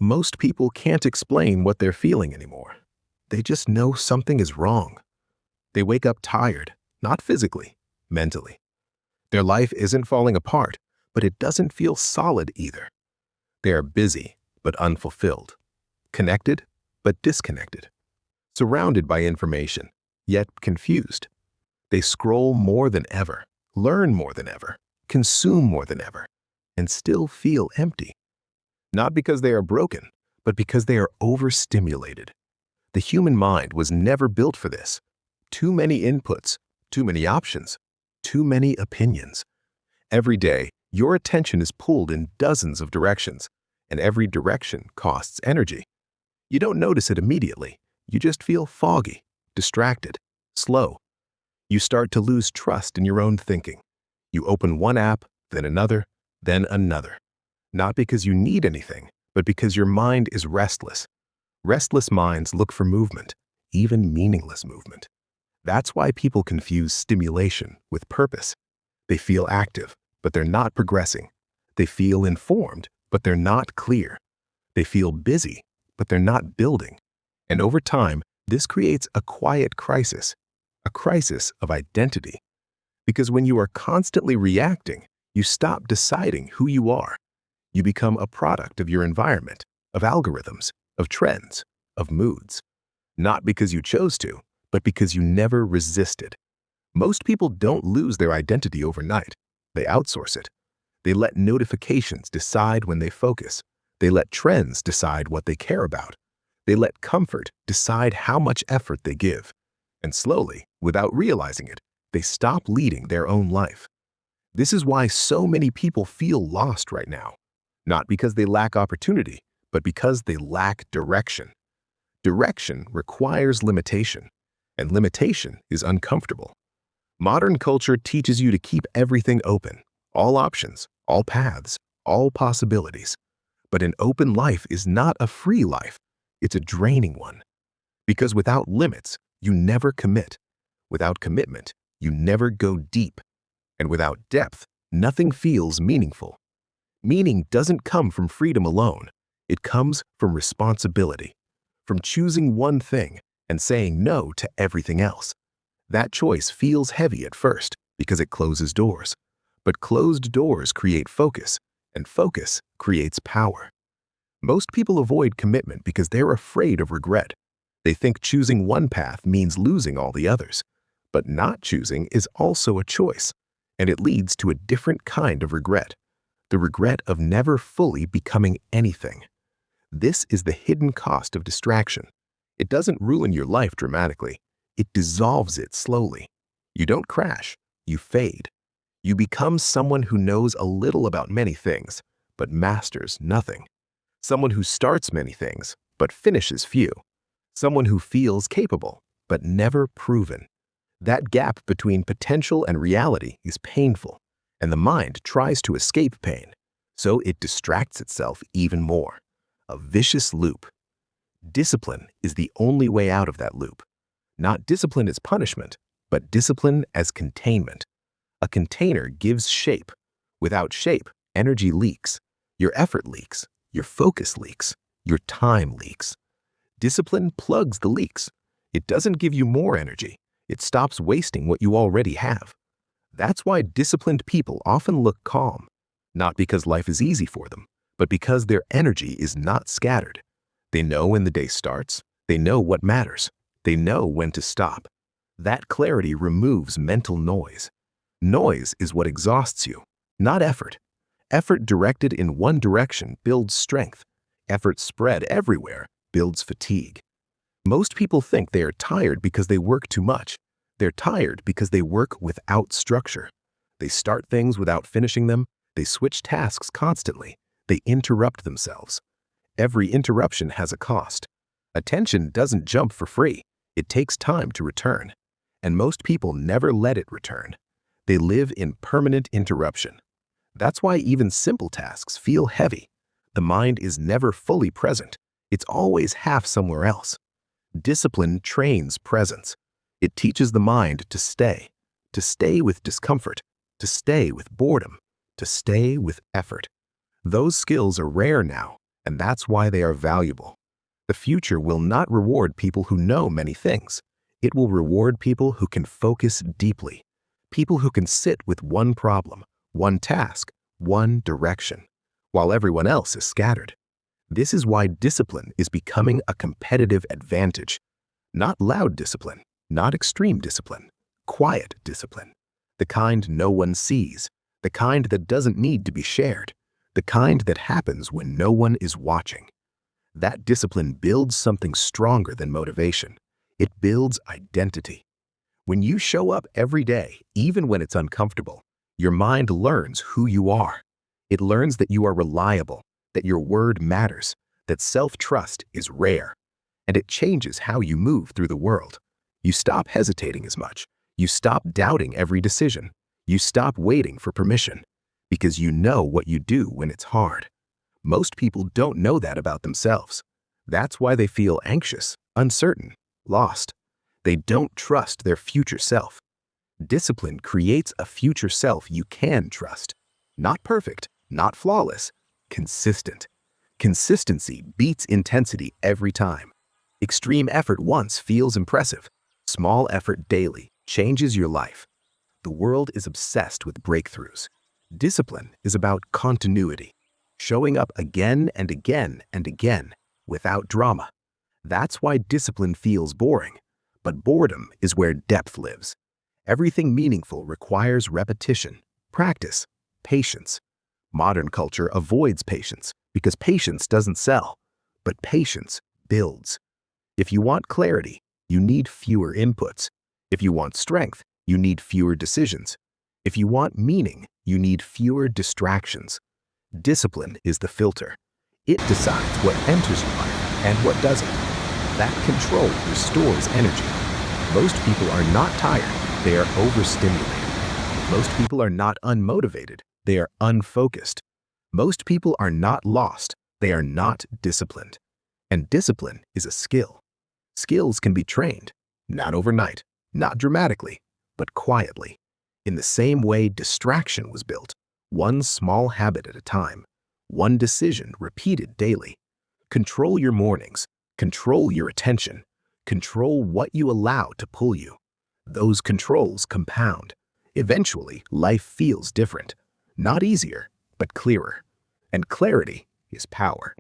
Most people can't explain what they're feeling anymore. They just know something is wrong. They wake up tired, not physically, mentally. Their life isn't falling apart, but it doesn't feel solid either. They are busy, but unfulfilled. Connected, but disconnected. Surrounded by information, yet confused. They scroll more than ever, learn more than ever, consume more than ever, and still feel empty. Not because they are broken, but because they are overstimulated. The human mind was never built for this. Too many inputs, too many options, too many opinions. Every day, your attention is pulled in dozens of directions, and every direction costs energy. You don't notice it immediately. You just feel foggy, distracted, slow. You start to lose trust in your own thinking. You open one app, then another, then another. Not because you need anything, but because your mind is restless. Restless minds look for movement, even meaningless movement. That's why people confuse stimulation with purpose. They feel active, but they're not progressing. They feel informed, but they're not clear. They feel busy, but they're not building. And over time, this creates a quiet crisis, a crisis of identity. Because when you are constantly reacting, you stop deciding who you are. You become a product of your environment, of algorithms, of trends, of moods. Not because you chose to, but because you never resisted. Most people don't lose their identity overnight. They outsource it. They let notifications decide when they focus. They let trends decide what they care about. They let comfort decide how much effort they give. And slowly, without realizing it, they stop leading their own life. This is why so many people feel lost right now. Not because they lack opportunity, but because they lack direction. Direction requires limitation, and limitation is uncomfortable. Modern culture teaches you to keep everything open, all options, all paths, all possibilities. But an open life is not a free life. It's a draining one. Because without limits, you never commit. Without commitment, you never go deep. And without depth, nothing feels meaningful. Meaning doesn't come from freedom alone. It comes from responsibility, from choosing one thing and saying no to everything else. That choice feels heavy at first because it closes doors. But closed doors create focus, and focus creates power. Most people avoid commitment because they're afraid of regret. They think choosing one path means losing all the others. But not choosing is also a choice, and it leads to a different kind of regret. The regret of never fully becoming anything. This is the hidden cost of distraction. It doesn't ruin your life dramatically. It dissolves it slowly. You don't crash, you fade. You become someone who knows a little about many things, but masters nothing. Someone who starts many things, but finishes few. Someone who feels capable, but never proven. That gap between potential and reality is painful, and the mind tries to escape pain, so it distracts itself even more. A vicious loop. Discipline is the only way out of that loop. Not discipline as punishment, but discipline as containment. A container gives shape. Without shape, energy leaks. Your effort leaks. Your focus leaks. Your time leaks. Discipline plugs the leaks. It doesn't give you more energy. It stops wasting what you already have. That's why disciplined people often look calm, not because life is easy for them, but because their energy is not scattered. They know when the day starts. They know what matters. They know when to stop. That clarity removes mental noise. Noise is what exhausts you, not effort. Effort directed in one direction builds strength. Effort spread everywhere builds fatigue. Most people think they are tired because they work too much. They're tired because they work without structure. They start things without finishing them. They switch tasks constantly. They interrupt themselves. Every interruption has a cost. Attention doesn't jump for free. It takes time to return. And most people never let it return. They live in permanent interruption. That's why even simple tasks feel heavy. The mind is never fully present. It's always half somewhere else. Discipline trains presence. It teaches the mind to stay with discomfort, to stay with boredom, to stay with effort. Those skills are rare now, and that's why they are valuable. The future will not reward people who know many things. It will reward people who can focus deeply, people who can sit with one problem, one task, one direction, while everyone else is scattered. This is why discipline is becoming a competitive advantage. Not loud discipline, not extreme discipline, quiet discipline. The kind no one sees, the kind that doesn't need to be shared, the kind that happens when no one is watching. That discipline builds something stronger than motivation. It builds identity. When you show up every day, even when it's uncomfortable, your mind learns who you are. It learns that you are reliable, that your word matters, that self-trust is rare. And it changes how you move through the world. You stop hesitating as much. You stop doubting every decision. You stop waiting for permission, because you know what you do when it's hard. Most people don't know that about themselves. That's why they feel anxious, uncertain, lost. They don't trust their future self. Discipline creates a future self you can trust. Not perfect, not flawless, consistent. Consistency beats intensity every time. Extreme effort once feels impressive. Small effort daily changes your life. The world is obsessed with breakthroughs. Discipline is about continuity, showing up again and again and again without drama. That's why discipline feels boring, but boredom is where depth lives. Everything meaningful requires repetition, practice, patience. Modern culture avoids patience because patience doesn't sell, but patience builds. If you want clarity, you need fewer inputs. If you want strength, you need fewer decisions. If you want meaning, you need fewer distractions. Discipline is the filter. It decides what enters your life and what doesn't. That control restores energy. Most people are not tired, they are overstimulated. Most people are not unmotivated, they are unfocused. Most people are not lost, they are not disciplined. And discipline is a skill. Skills can be trained, not overnight, not dramatically, but quietly. In the same way distraction was built, one small habit at a time, one decision repeated daily. Control your mornings, control your attention, control what you allow to pull you. Those controls compound. Eventually, life feels different. Not easier, but clearer. And clarity is power.